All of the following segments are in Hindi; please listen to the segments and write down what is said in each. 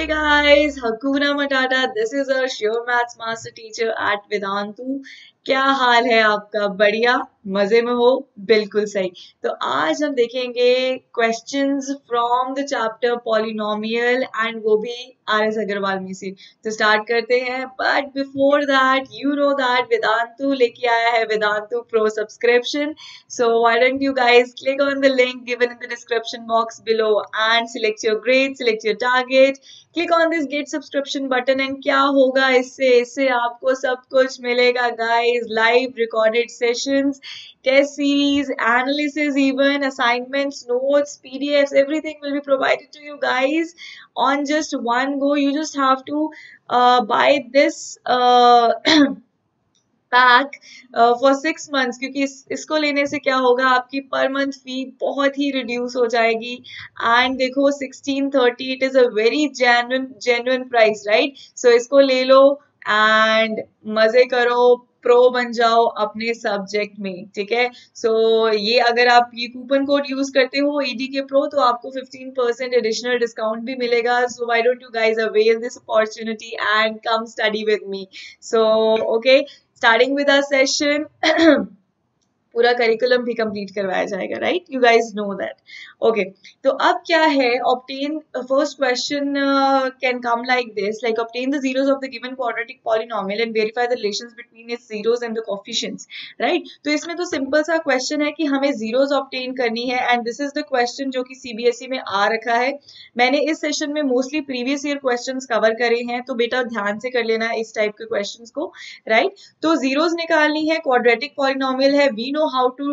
guys, Hakuna Matata. This is our Sure Maths Master Teacher at Vedantu. क्या हाल है आपका? बढ़िया, मजे में हो? बिल्कुल सही। तो आज हम देखेंगे questions from the chapter polynomial and वो भी आर एस अग्रवाल में से। तो स्टार्ट करते हैं, but before that you know that Vedantu लेके आया है Vedantu pro subscription. So why don't you guys click on the link given in the description box below and select your grade, select your target, click on this get subscription button and क्या होगा इससे आपको सब कुछ मिलेगा guys, live recorded sessions, test series, analysis, even assignments, notes, PDFs, everything will be provided to you guys on just one go. You just have to buy this pack for 6 months, क्योंकि इसको लेने से क्या होगा, आपकी पर मंथ फी बहुत ही रिड्यूस हो जाएगी. एंड देखो 1630, it is a very genuine price, right? So इसको ले लो एंड मजे करो, प्रो बन जाओ अपने सब्जेक्ट में, ठीक है? सो ये अगर आप ये कूपन कोड यूज करते हो ईडी के प्रो तो आपको 15% एडिशनल डिस्काउंट भी मिलेगा. So why don't you guys avail this opportunity and come study with me. So okay, starting with our session. पूरा करिकुलम भी कंप्लीट करवाया जाएगा, right? You guys know that. Okay, तो अब क्या है, obtain first question can come like this, like obtain the zeros of the given quadratic polynomial and verify the relations between its zeros and the coefficients, right? तो इसमें तो सिंपल सा क्वेश्चन है कि हमें जीरोस ऑब्टेन करनी है and this is the question जो कि सीबीएसई में आ रखा है. मैंने इस सेशन में mostly previous year questions cover करे हैं, तो बेटा ध्यान से कर लेना इस टाइप के क्वेश्चंस को, राइट? तो जीरोस निकालनी है, क्वाड्रेटिक पॉलिनोमियल है, we know how to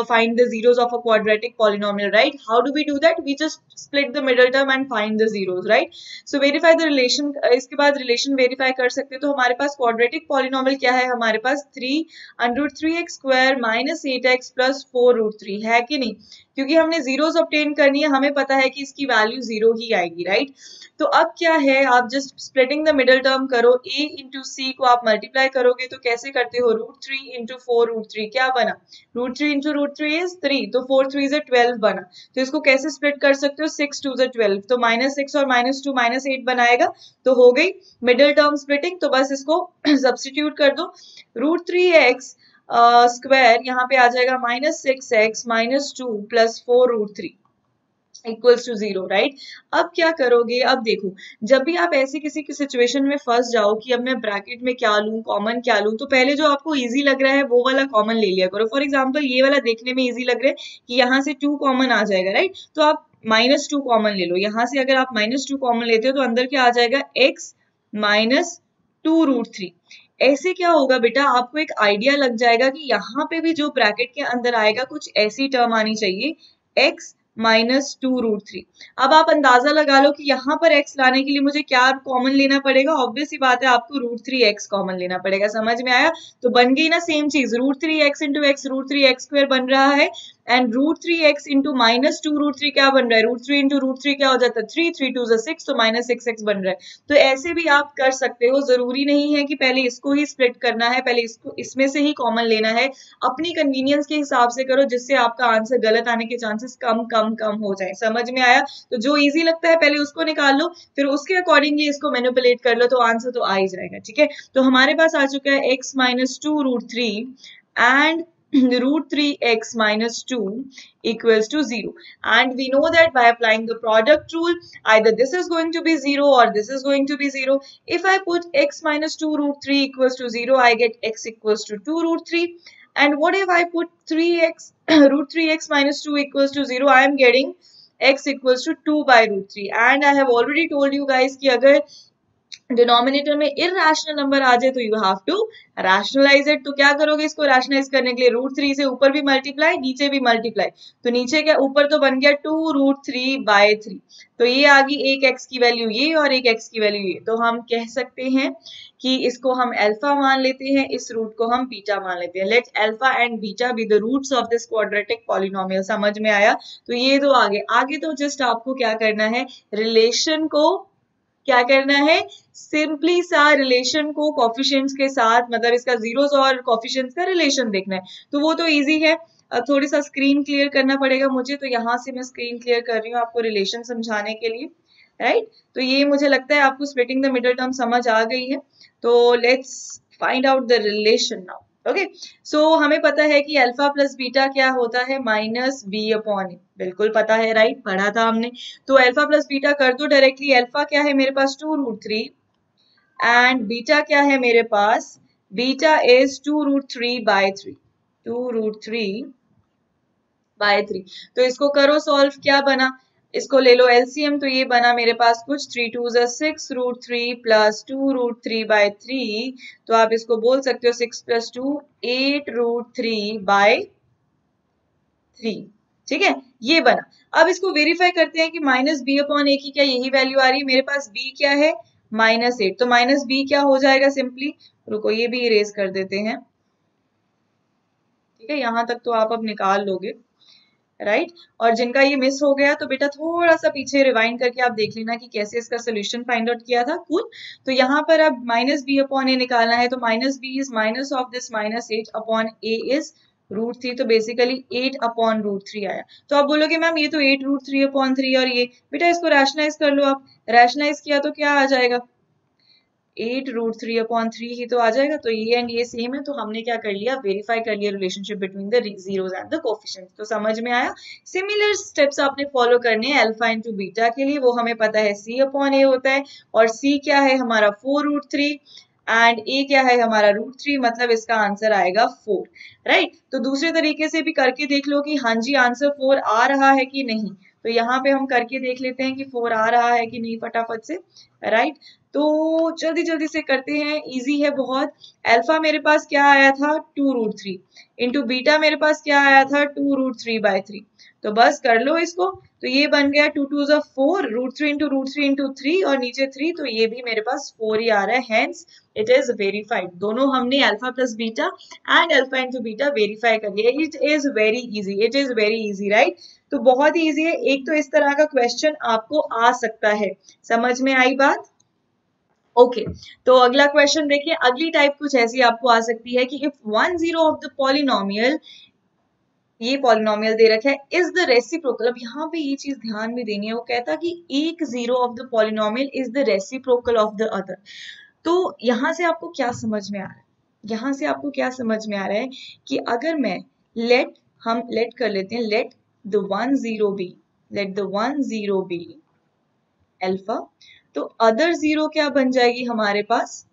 find the zeros of a quadratic polynomial, right? How do we do that? We just split the middle term and find the zeros, right? So verify the relation. इसके बाद relation verify कर सकते. तो हमारे पास quadratic polynomial क्या है? हमारे पास 3√3x square minus 8x plus 4√3 है कि नहीं? क्योंकि हमने जीरोस ऑब्टेन करनी है, हमें पता है कि इसकी वैल्यू 0 ही आएगी, राइट? तो अब क्या है, आप just splitting the middle term करो, a इंटू सी को आप मल्टीप्लाई करोगे तो कैसे करते हो, √3 इंटू 4√3 क्या बना, √3 इंटू √3 इज 3, तो 4 3 इज 12 बना. तो इसको कैसे स्प्लिट कर सकते हो, 6 2 इज 12, तो -6 और -2 -8 बनाएगा, तो हो गई मिडिल टर्म स्प्लिटिंग. तो बस इसको सब्स्टिट्यूट कर दो, √3x स्क्वायर यहाँ पे आ जाएगा -6x -2 plus 4√3 equals to 0, right? अब क्या करोगे, अब देखो, जब भी आप ऐसी किसी की सिचुएशन में फंस जाओ कि अब मैं ब्रैकेट में क्या लूं, कॉमन क्या लूं, तो पहले जो आपको इजी लग रहा है वो वाला कॉमन ले लिया करो. फॉर एग्जांपल ये वाला देखने में इजी लग रहा है कि यहाँ से 2 कॉमन आ जाएगा, राइट? तो आप -2 कॉमन ले लो. यहाँ से अगर आप -2 कॉमन लेते हो तो अंदर क्या आ जाएगा, x -2√3. ऐसे क्या होगा बेटा, आपको एक आइडिया लग जाएगा कि यहाँ पे भी जो ब्रैकेट के अंदर आएगा कुछ ऐसी टर्म आनी चाहिए, x -2√3. अब आप अंदाजा लगा लो कि यहाँ पर x लाने के लिए मुझे क्या कॉमन लेना पड़ेगा. ऑब्वियस ही बात है, आपको √3x कॉमन लेना पड़ेगा. समझ में आया? तो बन गई ना सेम चीज, √3x into x, √3x square बन रहा है एंड √3x इंटू -2√3 क्या बन रहा है, √3 इंटू √3 क्या हो जाता है, 3 3 2 6, तो -6x बन रहा है. तो ऐसे भी आप कर सकते हो, जरूरी नहीं है कि पहले इसको ही स्प्लिट करना है, पहले इसको इसमें से ही कॉमन लेना है. अपनी कन्वीनियंस के हिसाब से करो जिससे आपका आंसर गलत आने के चांसेस कम हो जाए. समझ में आया? तो जो इजी लगता है पहले उसको निकाल लो, फिर उसके अकॉर्डिंगली इसको मैनिपुलेट कर लो, तो आंसर तो आ ही जाएगा, ठीक है? तो हमारे पास आ चुका है x -2√3 and √3x -2 equals to 0, and we know that by applying the product rule either this is going to be 0 or this is going to be 0. If I put x -2√3 equals to 0, I get x equals to 2√3. And what if I put 3x √3x -2 equals to 0, I am getting x equals to 2/√3. And I have already told you guys कि अगर डिनोमिनेटर में इरैशनल नंबर आ जाए तो you have to rationalise it. तो क्या करोगे इसको रैशनलाइज करने के लिए, √3 से ऊपर भी मल्टीप्लाई नीचे भी मल्टीप्लाई, तो नीचे क्या, ऊपर तो बन गया 2√3/3, तो ये आ गई एक x की वैल्यू ये और एक x की वैल्यू ये. तो हम कह सकते हैं कि इसको हम अल्फा मान लेते हैं, इस रूट को हम बीटा मान लेते हैं. Let alpha and beta be the roots of this quadratic polynomial. समझ में आया? तो ये तो आगे तो जस्ट आपको क्या करना है, रिलेशन को क्या करना है, सिंपली सा रिलेशन को कोफिशिएंट्स के साथ, मतलब इसका जीरोस और कोफिशिएंट्स का रिलेशन देखना है. तो वो तो इजी है, थोड़ी सा स्क्रीन क्लियर करना पड़ेगा मुझे, तो यहाँ से मैं स्क्रीन क्लियर कर रही हूँ आपको रिलेशन समझाने के लिए. राइट। तो ये मुझे लगता है आपको स्प्लिटिंग द मिडल टर्म समझ आ गई है। तो let's find out the relation now. Okay, so हमें पता है कि अल्फा प्लस बीटा क्या होता है, माइनस बी अपॉन ए, बिल्कुल पता है, राइट, पढ़ा था हमने। तो अल्फा प्लस बीटा कर दो डायरेक्टली। अल्फा क्या है मेरे पास 2√3 एंड बीटा क्या है मेरे पास, बीटा इज 2√3/3, 2√3/3। तो इसको करो सॉल्व, क्या बना, इसको ले लो एलसीएम, तो ये बना मेरे पास कुछ 3 2 6√3 प्लस 2√3/3। तो आप इसको बोल सकते हो 6 + 2 8√3/3। ठीक है, ये बना। अब इसको वेरीफाई करते हैं कि माइनस बी अपॉन ए की क्या यही वैल्यू आ रही है। मेरे पास बी क्या है, -8, तो माइनस बी क्या हो जाएगा सिंपली, रुको ये भी इरेज कर देते हैं। ठीक है, यहां तक तो आप अब निकाल लोगे, राइट। और जिनका ये मिस हो गया तो बेटा थोड़ा सा पीछे रिवाइंड करके आप देख लेना कि कैसे इसका सोल्यूशन फाइंड आउट किया था। कूल। तो यहाँ पर अब माइनस बी अपॉन ए निकालना है, तो minus B is minus of this -8 upon A is √3, तो बेसिकली 8 अपॉन √3 आया। तो आप बोलोगे मैम ये तो 8√3/3 और ये, बेटा इसको रैशनलाइज कर लो आप। रैशनलाइज किया तो क्या आ जाएगा, 8√3/3 ही तो आ जाएगा। तो ये एंड ये सेम है, तो हमने क्या कर लिया, वेरीफाई कर लिया relationship between the zeros and the coefficients. तो समझ में आया। सिमिलर स्टेप्स आपने फॉलो करने हैं अल्फा इंटू बीटा के लिए। वो हमें पता है c अपॉन ए होता है, और c क्या है हमारा 4√3 एंड a क्या है हमारा √3, मतलब इसका आंसर आएगा 4, राइट। तो दूसरे तरीके से भी करके देख लो कि हाँ जी आंसर 4 आ रहा है कि नहीं। तो यहाँ पे हम करके देख लेते हैं कि 4 आ रहा है कि नहीं फटाफट से, राइट। तो जल्दी जल्दी से करते हैं, इजी है बहुत। अल्फा मेरे पास क्या आया था 2√3 इंटू बीटा मेरे पास क्या आया था 2√3/3। तो बस कर लो इसको, तो ये बन गया 2 2 4, √3 इंटू √3 इंटू 3 और नीचे 3, तो ये भी मेरे पास 4 ही आ रहा है। Hence it is verified. दोनों हमने alpha plus beta and alpha into beta verify कर लिया। It is very easy, it is very easy, right. तो बहुत ही इजी है। एक तो इस तरह का क्वेश्चन आपको आ सकता है, समझ में आई बात। ओके तो अगला क्वेश्चन देखिए, अगली टाइप कुछ ऐसी आपको आ सकती है कि इफ 1 0 ऑफ द पॉलिनोमियल, ये पॉलिनोमियल दे रखा है, इज द रेसिप्रोकल। अब यहाँ पे ये चीज ध्यान में देनी है, वो कहता कि एक 0 of the polynomial is the reciprocal of the other. तो यहां से आपको क्या समझ में आ रहा है, यहां से आपको क्या समझ में आ रहा है कि अगर मैं हम लेट कर लेते हैं, let the 1 0 be, let the 1 0 be alpha, तो अदर 0 क्या बन जाएगी हमारे पास,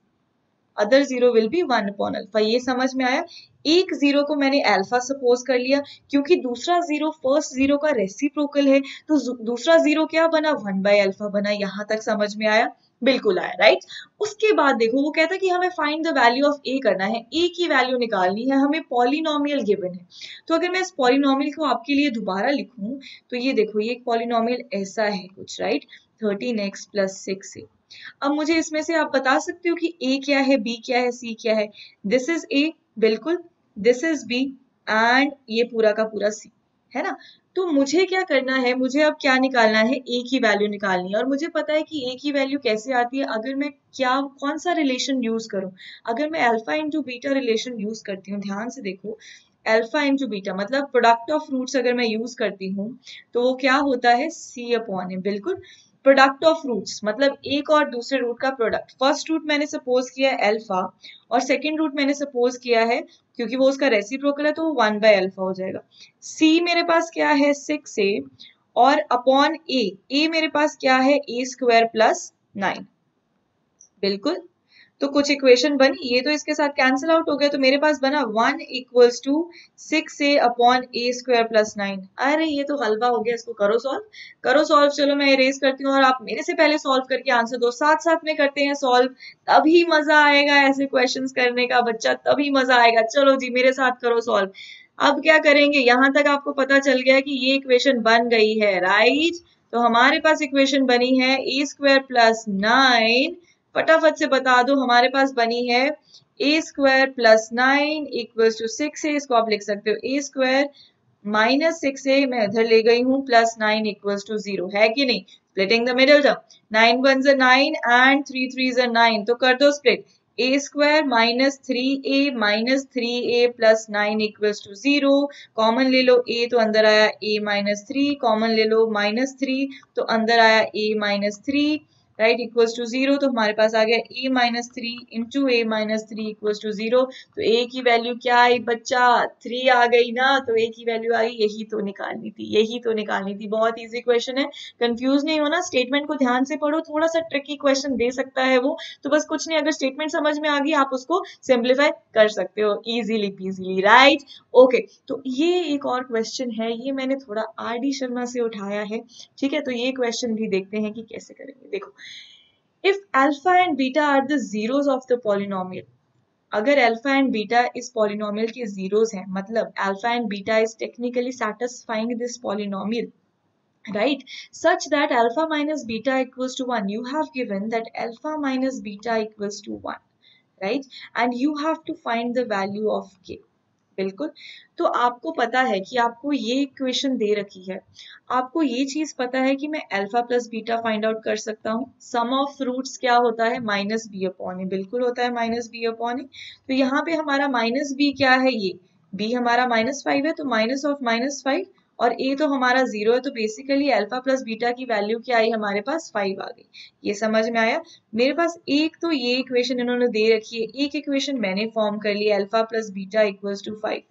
other 0 will be 1 upon alpha. ये समझ में आया। एक 0 को मैंने अल्फा सपोज कर लिया, क्योंकि दूसरा 0 फर्स्ट 0 का रेसिप्रोकल है, तो दूसरा 0 क्या बना, 1/अल्फा बना। यहां तक समझ में आया, बिल्कुल आया, राइट। उसके बाद देखो वो कहता है कि हमें फाइंड द वैल्यू ऑफ ए करना है, ए की वैल्यू निकालनी है हमें, पॉलिनोमियल गिवन है। तो अगर मैं इस पॉलिनोमियल को आपके लिए दोबारा लिखूं, तो ये देखो ये एक पॉलिनोमियल ऐसा है कुछ, राइट, 13x + 6a। अब मुझे इसमें से आप बता सकते हो कि a क्या है, b क्या है, c क्या है। दिस इज a, बिल्कुल, दिस इज b एंड ये पूरा का पूरा c है ना। तो मुझे क्या करना है, मुझे अब क्या निकालना है, a की वैल्यू निकालनी है। और मुझे पता है कि a की वैल्यू कैसे आती है, अगर मैं कौन सा रिलेशन यूज करूं। अगर मैं alpha into beta relation use करती हूँ, ध्यान से देखो, अल्फा इंटू बीटा मतलब प्रोडक्ट ऑफ रूट्स अगर मैं यूज करती हूँ, तो वो क्या होता है, c अपॉन ए, बिल्कुल। प्रोडक्ट ऑफ रूट्स मतलब एक और दूसरे रूट का प्रोडक्ट। फर्स्ट रूट मैंने सपोज किया है अल्फा, और सेकंड रूट मैंने सपोज किया है, क्योंकि वो उसका रेसिप्रोकल है, तो वो 1/अल्फा हो जाएगा। c मेरे पास क्या है 6a, और अपॉन a मेरे पास क्या है a² + 9, बिल्कुल। तो कुछ इक्वेशन बनी, ये तो इसके साथ कैंसिल आउट हो गया, तो मेरे पास बना 1 = 6a अपॉन a² + 9। अरे ये तो हलवा हो गया, इसको करो सॉल्व, करो सॉल्व। चलो मैं इरेज करती हूँ और आप मेरे से पहले सॉल्व करके आंसर दो, साथ साथ में करते हैं सॉल्व, तभी मजा आएगा ऐसे क्वेश्चंस करने का बच्चा, तभी मजा आएगा। चलो जी मेरे साथ करो सॉल्व। अब क्या करेंगे, यहां तक आपको पता चल गया कि ये इक्वेशन बन गई है, राइट। तो हमारे पास इक्वेशन बनी है a² + 9, फटाफट से बता दो, हमारे पास बनी है a² + 9 = 6a। इसको आप लिख सकते हो a² - 6a, मैं इधर ले गई हूं, + 9 = 0, है कि नहीं। Splitting the middle term, 9 1 9 and 3 3 9, तो कर दो split. A square minus 3a minus 3a plus 9 equals to 0। Common ले लो a तो अंदर आया a माइनस 3, कॉमन ले लो माइनस 3 तो अंदर आया a minus 3, right, equals to 0। तो हमारे पास आ गया a minus 3 into a minus 3 equals to 0। तो a की वैल्यू क्या आई बच्चा? 3 आ गई ना, तो a की वैल्यू आई, यही तो निकालनी थी, यही तो निकालनी थी। बहुत इजी क्वेश्चन है, कंफ्यूज नहीं होना, स्टेटमेंट को ध्यान से पढ़ो, थोड़ा सा ट्रिकी क्वेश्चन दे सकता है वो, तो बस कुछ नहीं, अगर स्टेटमेंट समझ में आ गई आप उसको सिंप्लीफाई कर सकते हो इजीली पीजीली, राइट। ओके, तो ये एक और क्वेश्चन है, ये मैंने थोड़ा आर.डी. शर्मा से उठाया है, ठीक है। तो ये क्वेश्चन भी देखते हैं कि कैसे करेंगे। देखो, if alpha and beta are the zeros of the polynomial, अगर अल्फा एंड बीटा इस पॉलिनोमियल के जीरोस हैं, मतलब alpha and beta is technically satisfying this polynomial, right, such that alpha minus beta equals to 1, you have given that alpha minus beta equals to 1, right, and you have to find the value of k। बिल्कुल, तो आपको पता है कि आपको ये इक्वेशन दे रखी है, आपको ये चीज पता है कि मैं alpha plus beta find out कर सकता हूँ। सम ऑफ रूट्स क्या होता है? माइनस बी अपॉन ए, बिल्कुल होता है माइनस बी अपॉन ए। तो यहाँ पे हमारा माइनस बी क्या है? ये बी हमारा -5 है, तो माइनस ऑफ -5, और ए तो हमारा 0 है, तो बेसिकली अल्फा प्लस बीटा की वैल्यू क्या आई हमारे पास? 5 आ गई। ये समझ में आया? मेरे पास एक तो ये इक्वेशन इन्होंने दे रखी है, एक इक्वेशन मैंने फॉर्म कर ली, alpha plus beta equals to 5।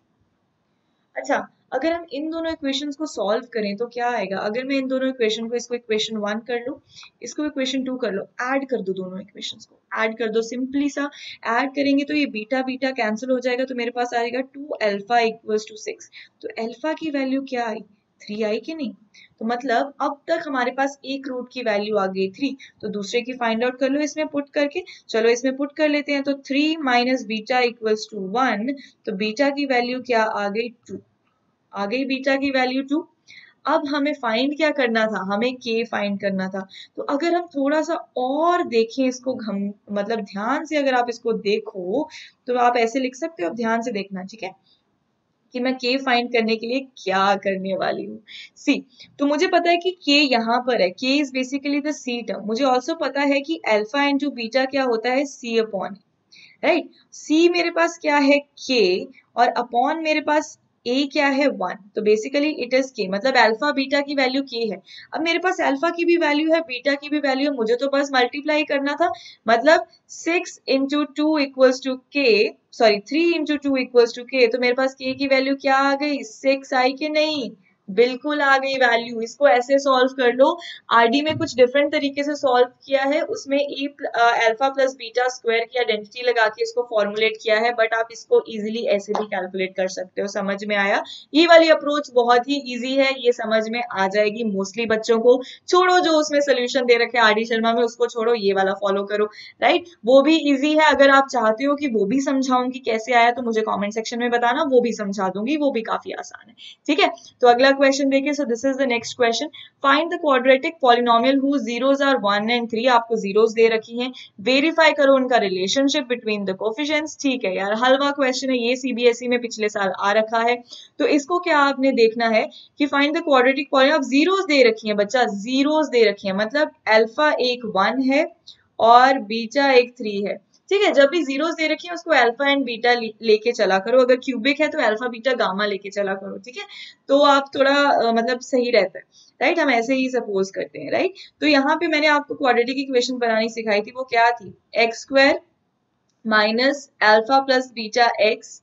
अच्छा, अगर हम इन दोनों इक्वेशंस को सॉल्व करें तो क्या आएगा? अगर मैं इन दोनों इक्वेशन को, इसको इक्वेशन 1 कर लूं, इसको इक्वेशन 2 कर लो, ऐड कर दो, दोनों इक्वेशंस को ऐड कर दो, सिंपली सा ऐड करेंगे तो ये बीटा बीटा कैंसिल हो जाएगा, तो मेरे पास आएगा 2 अल्फा इक्वल्स टू 6। तो अल्फा की वैल्यू क्या आई? 3 आई कि नहीं? तो मतलब अब तक हमारे पास एक रूट की वैल्यू आ गई 3, तो दूसरे की फाइंड आउट कर लो इसमें पुट करके। चलो इसमें पुट कर लेते हैं, तो 3 माइनस बीटा इक्वल्स टू 1, तो बीटा की वैल्यू क्या आ गई? 2 आ गई, बीटा की वैल्यू 2। अब हमें फाइंड क्या करना था? हमें के फाइंड करना था। तो अगर हम थोड़ा सा और देखें इसको, हम मतलब ध्यान से अगर आप इसको देखो तो आप ऐसे लिख सकते हो, अब ध्यान से देखना, ठीक है, कि मैं के फाइंड करने के लिए क्या करने वाली हूँ। सी, तो मुझे पता है कि के यहाँ पर है, k is basically the c term. मुझे ऑल्सो पता है कि अल्फा इंटू बीटा क्या होता है? सी अपॉन, राइट। सी मेरे पास क्या है? के, और अपॉन मेरे पास ए क्या है? 1, तो बेसिकली इट इज के, मतलब अल्फा बीटा की वैल्यू के है। अब मेरे पास अल्फा की भी वैल्यू है, बीटा की भी वैल्यू है, मुझे तो बस मल्टीप्लाई करना था, मतलब 6 इंटू 2 इक्वल्स टू के, सॉरी 3 इंटू 2 इक्वल्स टू के, तो मेरे पास के की वैल्यू क्या आ गई? 6 आई कि नहीं? बिल्कुल आ गई वैल्यू। इसको ऐसे सॉल्व कर लो, आरडी में कुछ डिफरेंट तरीके से सॉल्व किया है, उसमें ए अल्फा प्लस बीटा स्क्वायर की आइडेंटिटी लगा के इसको फॉर्मुलेट किया है, बट आप इसको इजीली ऐसे भी कैलकुलेट कर सकते हो। समझ में आया? ये वाली अप्रोच बहुत ही इजी है, ये समझ में आ जाएगी मोस्टली बच्चों को। छोड़ो जो उसमें सोल्यूशन दे रखे आरडी शर्मा में, उसको छोड़ो, ये वाला फॉलो करो, राइट। वो भी इजी है, अगर आप चाहते हो कि वो भी समझाऊं कि कैसे आया तो मुझे कॉमेंट सेक्शन में बताना, वो भी समझा दूंगी, वो भी काफी आसान है, ठीक है। तो अगला क्वेश्चन देखिए, so this is the next question, find the quadratic polynomial whose zeros are 1 and 3। आपको जीरोस दे रखी हैं, वेरीफाई करो उनका रिलेशनशिप बिटवीन द कोफिशिएंट्स। ठीक है यार, हलवा क्वेश्चन है ये, सीबीएसई में पिछले साल आ रखा है। तो इसको क्या आपने देखना है कि find the quadratic polynomial, zeros दे रखी है बच्चा, जीरोस दे रखी है, मतलब अल्फा एक 1 है और बीटा एक 3 है, ठीक है। जब भी जीरोस दे रखी है उसको अल्फा एंड बीटा लेके चला करो, अगर क्यूबिक है तो अल्फा बीटा गामा लेके चला करो, ठीक है। तो आप थोड़ा मतलब सही रहता है, राइट। हम ऐसे ही सपोज करते हैं, राइट। तो यहाँ पे मैंने आपको क्वाड्रेटिक इक्वेशन बनानी सिखाई थी, वो क्या थी? X square minus alpha plus beta x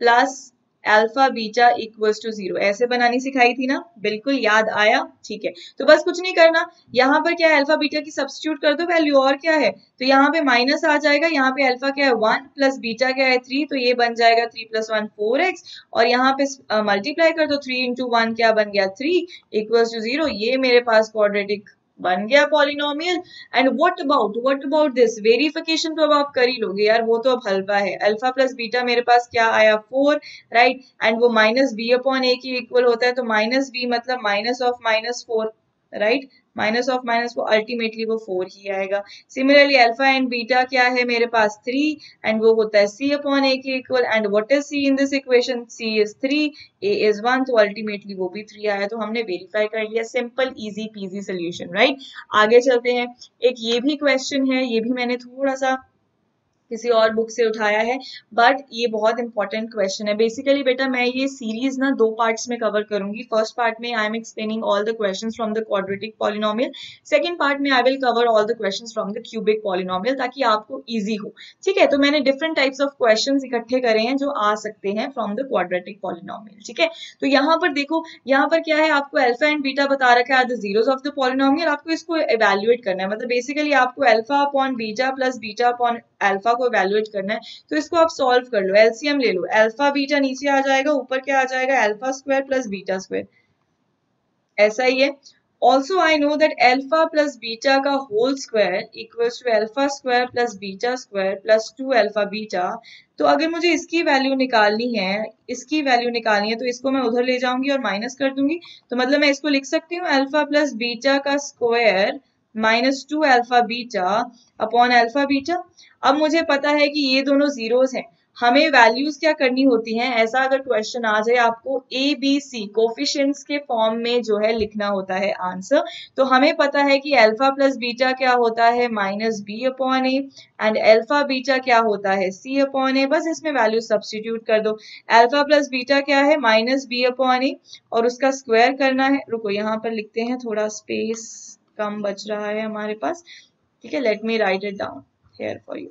plus alpha beta equals to 0, ऐसे बनानी सिखाई थी ना? बिल्कुल याद आया, ठीक है। तो बस कुछ नहीं करना, यहाँ पर क्या है? अल्फा बीटा की सब्स्टिट्यूट कर दो वैल्यू, और क्या है? तो यहाँ पे माइनस आ जाएगा, यहाँ पे अल्फा क्या है? 1 प्लस बीटा क्या है? 3, तो ये बन जाएगा 3 + 1 4x, और यहाँ पे मल्टीप्लाई कर दो, 3 × 1 क्या बन गया? 3 इक्वल्स टू 0। ये मेरे पास क्वाड्रेटिक बन गया polynomial. And what about this verification, तो अब आप कर ही लोगे यार, वो तो अब हल्का है। अल्फा प्लस बीटा मेरे पास क्या आया? 4, राइट। एंड वो माइनस बी अपॉन ए की इक्वल होता है, तो माइनस बी मतलब minus of -4, right. Minus of minus वो अल्टीमेटली वो 4 ही आएगा। सिमिलरली अल्फा एंड बीटा क्या है मेरे पास? 3, एंड वो होता है सी अपॉन ए के equal, and what is c in this equation? C is 3, a is 1, तो अल्टीमेटली वो भी 3 आया, तो हमने वेरीफाई कर लिया। Simple easy PG solution, right. आगे चलते हैं, एक ये भी क्वेश्चन है, ये भी मैंने थोड़ा सा किसी और बुक से उठाया है, बट ये बहुत इंपॉर्टेंट क्वेश्चन है। बेसिकली बेटा मैं ये सीरीज ना 2 पार्ट्स में कवर करूंगी। फर्स्ट पार्ट में I am explaining all the questions from the quadratic polynomial, second part में I will cover all the questions from the cubic polynomial, ताकि आपको इजी हो। ठीक है, तो मैंने डिफरेंट टाइप्स ऑफ क्वेश्चंस इकट्ठे करे हैं जो आ सकते हैं फ्रॉम द क्वाड्रेटिक पॉलिनोमियल। ठीक है, तो यहाँ पर देखो, यहाँ पर क्या है, आपको अल्फा एंड बीटा बता रखा है the zeros of the polynomial. आपको इसको इवैल्यूएट करना है, मतलब बेसिकली आपको alpha upon beta plus beta upon alpha को इवैल्यूएट करना है। तो इसको आप सॉल्व कर लो, एलसीएम ले लो, अल्फा बीटा नीचे आ जाएगा, ऊपर क्या आ जाएगा, alpha square plus beta square, ऐसा ही है। Also I know that alpha plus beta का whole square equals to alpha square plus beta square plus 2 alpha beta. तो अगर मुझे इसकी वैल्यू निकालनी है, इसकी वैल्यू निकालनी है, तो इसको मैं उधर ले जाऊंगी और माइनस कर दूंगी। तो मतलब मैं इसको लिख सकती हूँ अल्फा प्लस बीटा का square minus 2 alpha beta upon alpha beta. अब मुझे पता है कि ये दोनों जीरोस हैं, हमें वैल्यूज क्या करनी होती हैं, ऐसा अगर क्वेश्चन आ जाए आपको ए बी सी कोफिशिएंट्स के फॉर्म में जो है लिखना होता है आंसर। तो हमें पता है कि अल्फा प्लस बीटा क्या होता है, minus B upon a, and alpha beta क्या होता है, सी अपॉन ए। बस इसमें वैल्यू सब्स्टिट्यूट कर दो। अल्फा प्लस बीटा क्या है, माइनस बी अपॉन ए, और उसका स्क्वायर करना है। रुको यहाँ पर लिखते हैं, थोड़ा स्पेस कम बच रहा है हमारे पास। ठीक है, let me right it down here for you.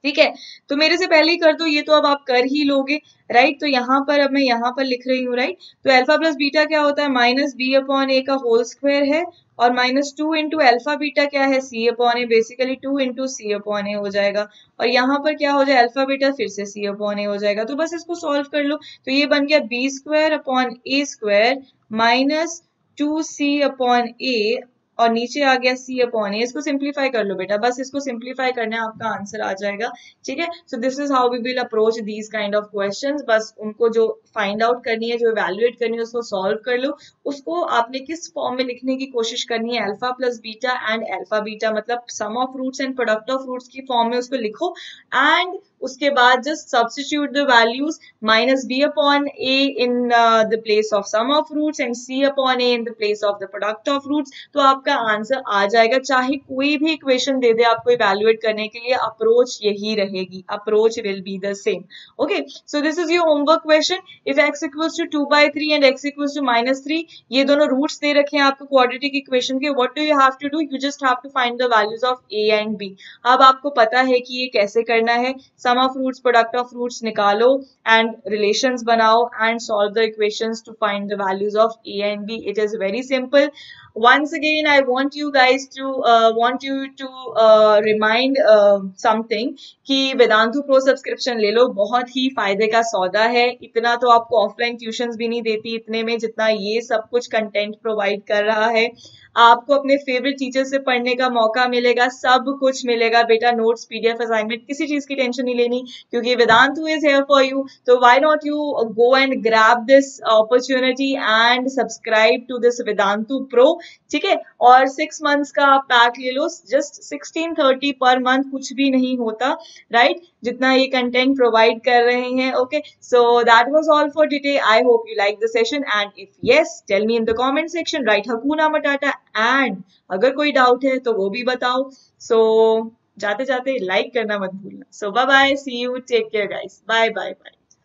ठीक है, तो मेरे से पहले ही कर दो, ये तो अब आप कर ही लोगे, राइट। तो यहाँ पर अब मैं यहाँ पर लिख रही हूँ, राइट। तो अल्फा प्लस बीटा क्या होता है, माइनस बी अपॉन ए का होल स्क्वायर है, और माइनस 2 इंटू अल्फा बीटा क्या है, सी अपॉन ए, बेसिकली 2 इंटू सी अपॉन ए हो जाएगा। और यहाँ पर क्या हो जाए, अल्फा बीटा फिर से सी अपॉन ए हो जाएगा। तो बस इसको सॉल्व कर लो, तो ये बन गया बी स्क्वायर अपॉन ए स्क्वायर माइनस 2c अपॉन ए, और नीचे आ गया c अपॉन ए। इसको सिंप्लीफाई कर लो बेटा, बस इसको सिंप्लीफाई करना है, आपका आंसर आ जाएगा। ठीक है, so this is how we will approach these kind of questions. बस उनको जो फाइंड आउट करनी है, जो इवैल्यूएट करनी है, उसको सॉल्व कर लो। उसको आपने किस फॉर्म में लिखने की कोशिश करनी है, alpha plus beta and alpha beta, मतलब sum of roots and product of roots की फॉर्म में उसको लिखो, एंड उसके बाद just substitute the values, minus B upon A in the place of sum of roots and C upon A in the place of the product of roots. तो आपका आंसर आ जाएगा। चाहे कोई भी इक्वेशन दे दे आपको इवैल्यूएट करने के लिए, अप्रोच यही रहेगी, approach will be the same. Okay, so this is your homework question. If x equals to 2/3 and x equals to -3, ये दोनों रूट्स दे रखे हैं आपको क्वाड्रेटिक इक्वेशन के, what do you have to do, you just have to find the values of a and b। अब आपको पता है कि ये कैसे करना है, sum of roots product of roots निकालो एंड रिलेशंस बनाओ and solve the equations to find the values of a and b। It is very simple. Once again I want you guys to remind something कि वेदांतु प्रो सब्सक्रिप्शन ले लो, बहुत ही फायदे का सौदा है। इतना तो आपको ऑफलाइन ट्यूशंस भी नहीं देती इतने में जितना ये सब कुछ कंटेंट प्रोवाइड कर रहा है। आपको अपने फेवरेट टीचर से पढ़ने का मौका मिलेगा, सब कुछ मिलेगा बेटा, नोट्स पीडीएफ असाइनमेंट, किसी चीज की टेंशन नहीं लेनी, क्योंकि Vedantu is here for you. तो why not you go and grab this opportunity and subscribe to this Vedantu pro. ठीक है, और 6 मंथ्स का आप पैक ले लो, जस्ट 1630 पर मंथ, कुछ भी नहीं होता, राइट, जितना ये कंटेंट प्रोवाइड कर रहे हैं। Okay, so that was all for today. I hope you like the session, and if yes, tell me in the comment section, right hakuna matata, एंड अगर कोई डाउट है तो वो भी बताओ। सो जाते जाते लाइक करना मत भूलना। So bye bye, see you, take care guys, bye bye bye.